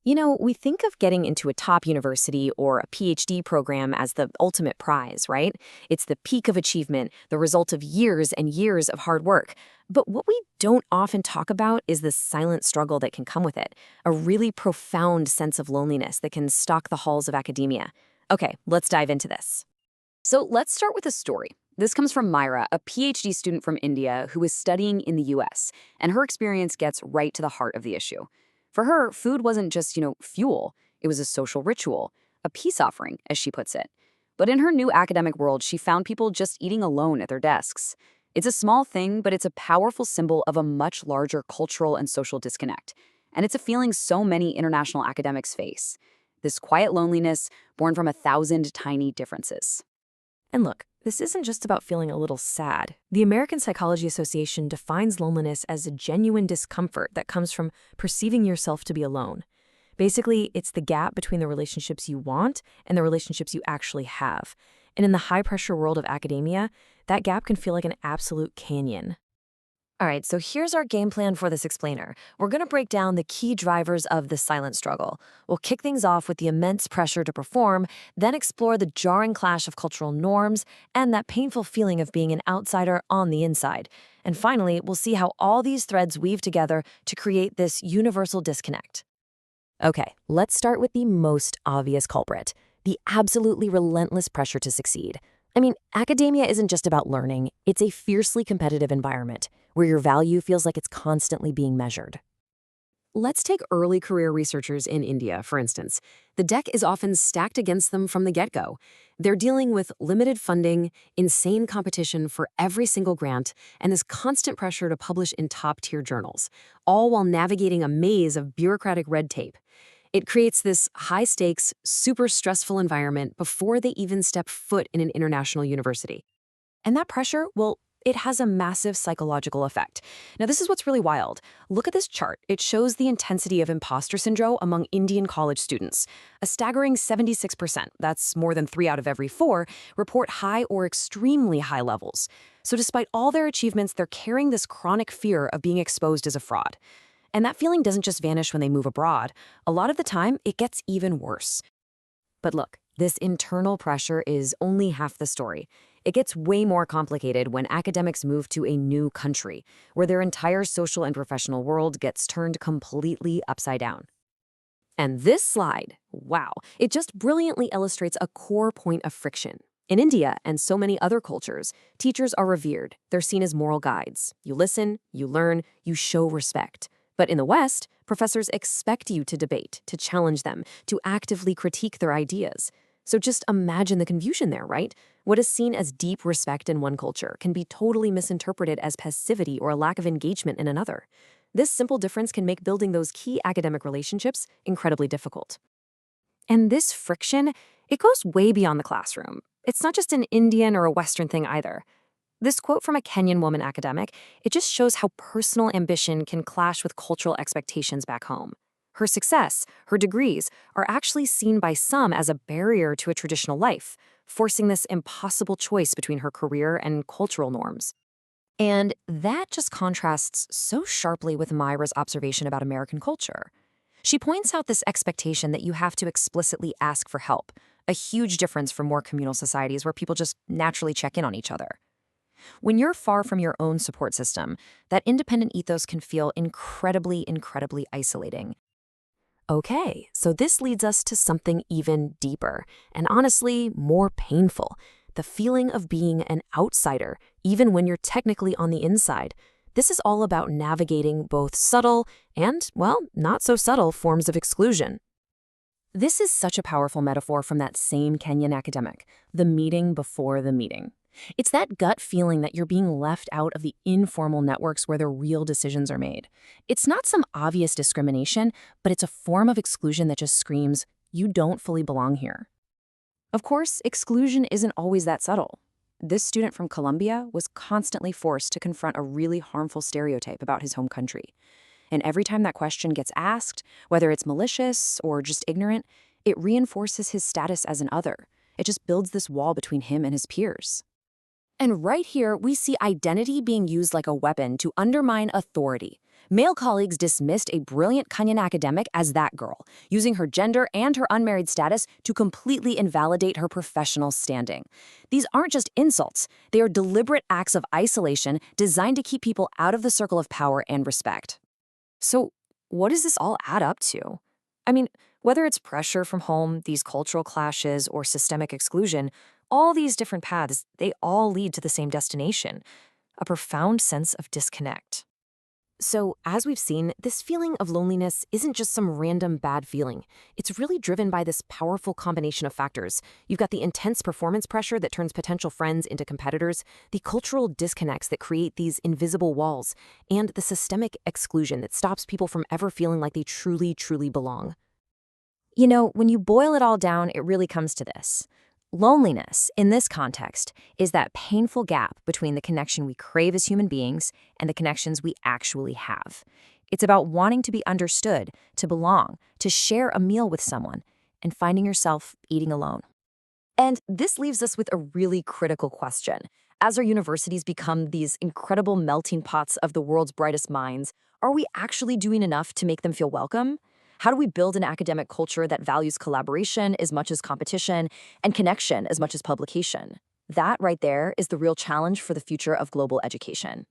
We think of getting into a top university or a PhD program as the ultimate prize, right? It's the peak of achievement, the result of years and years of hard work. But what we don't often talk about is the silent struggle that can come with it, a really profound sense of loneliness that can stalk the halls of academia. Okay, let's dive into this. So let's start with a story. This comes from Myra, a PhD student from India who is studying in the US, and her experience gets right to the heart of the issue. For her, food wasn't just, fuel. It was a social ritual, a peace offering, as she puts it. But in her new academic world, she found people just eating alone at their desks. It's a small thing, but it's a powerful symbol of a much larger cultural and social disconnect. And it's a feeling so many international academics face. This quiet loneliness born from 1,000 tiny differences. And look, this isn't just about feeling a little sad. The American Psychology Association defines loneliness as a genuine discomfort that comes from perceiving yourself to be alone. Basically, it's the gap between the relationships you want and the relationships you actually have. And in the high-pressure world of academia, that gap can feel like an absolute canyon. All right, so here's our game plan for this explainer. We're going to break down the key drivers of the silent struggle. We'll kick things off with the immense pressure to perform, then explore the jarring clash of cultural norms and that painful feeling of being an outsider on the inside. And finally, we'll see how all these threads weave together to create this universal disconnect. Okay, let's start with the most obvious culprit, the absolutely relentless pressure to succeed. I mean, academia isn't just about learning, it's a fiercely competitive environment where your value feels like it's constantly being measured. Let's take early career researchers in India, for instance. The deck is often stacked against them from the get-go. They're dealing with limited funding, insane competition for every single grant, and this constant pressure to publish in top-tier journals, all while navigating a maze of bureaucratic red tape. It creates this high-stakes, super stressful environment before they even step foot in an international university. And that pressure, well, it has a massive psychological effect. Now, this is what's really wild. Look at this chart. It shows the intensity of imposter syndrome among Indian college students. A staggering 76%, that's more than 3 out of every 4, report high or extremely high levels. So despite all their achievements, they're carrying this chronic fear of being exposed as a fraud. And that feeling doesn't just vanish when they move abroad. A lot of the time, it gets even worse. But look, this internal pressure is only half the story. It gets way more complicated when academics move to a new country, where their entire social and professional world gets turned completely upside down. And this slide, wow, it just brilliantly illustrates a core point of friction. In India and so many other cultures, teachers are revered. They're seen as moral guides. You listen, you learn, you show respect. But in the West, professors expect you to debate, to challenge them, to actively critique their ideas. So just imagine the confusion there, right? What is seen as deep respect in one culture can be totally misinterpreted as passivity or a lack of engagement in another. This simple difference can make building those key academic relationships incredibly difficult. And this friction, it goes way beyond the classroom. It's not just an Indian or a Western thing either. This quote from a Kenyan woman academic, it just shows how personal ambition can clash with cultural expectations back home. Her success, her degrees, are actually seen by some as a barrier to a traditional life, forcing this impossible choice between her career and cultural norms. And that just contrasts so sharply with Myra's observation about American culture. She points out this expectation that you have to explicitly ask for help, a huge difference from more communal societies where people just naturally check in on each other. When you're far from your own support system, that independent ethos can feel incredibly, incredibly isolating. Okay, so this leads us to something even deeper, and honestly, more painful. The feeling of being an outsider, even when you're technically on the inside. This is all about navigating both subtle and, well, not so subtle forms of exclusion. This is such a powerful metaphor from that same Kenyan academic, the meeting before the meeting. It's that gut feeling that you're being left out of the informal networks where the real decisions are made. It's not some obvious discrimination, but it's a form of exclusion that just screams, you don't fully belong here. Of course, exclusion isn't always that subtle. This student from Colombia was constantly forced to confront a really harmful stereotype about his home country. And every time that question gets asked, whether it's malicious or just ignorant, it reinforces his status as an other. It just builds this wall between him and his peers. And right here, we see identity being used like a weapon to undermine authority. Male colleagues dismissed a brilliant Kenyan academic as that girl, using her gender and her unmarried status to completely invalidate her professional standing. These aren't just insults, they are deliberate acts of isolation designed to keep people out of the circle of power and respect. So, what does this all add up to? I mean, whether it's pressure from home, these cultural clashes, or systemic exclusion, all these different paths, they all lead to the same destination, a profound sense of disconnect. So, as we've seen, this feeling of loneliness isn't just some random bad feeling. It's really driven by this powerful combination of factors. You've got the intense performance pressure that turns potential friends into competitors, the cultural disconnects that create these invisible walls, and the systemic exclusion that stops people from ever feeling like they truly, truly belong. You know, when you boil it all down, it really comes to this. Loneliness, in this context, is that painful gap between the connection we crave as human beings and the connections we actually have. It's about wanting to be understood, to belong, to share a meal with someone, and finding yourself eating alone. And this leaves us with a really critical question. As our universities become these incredible melting pots of the world's brightest minds, are we actually doing enough to make them feel welcome? How do we build an academic culture that values collaboration as much as competition and connection as much as publication? That right there is the real challenge for the future of global education.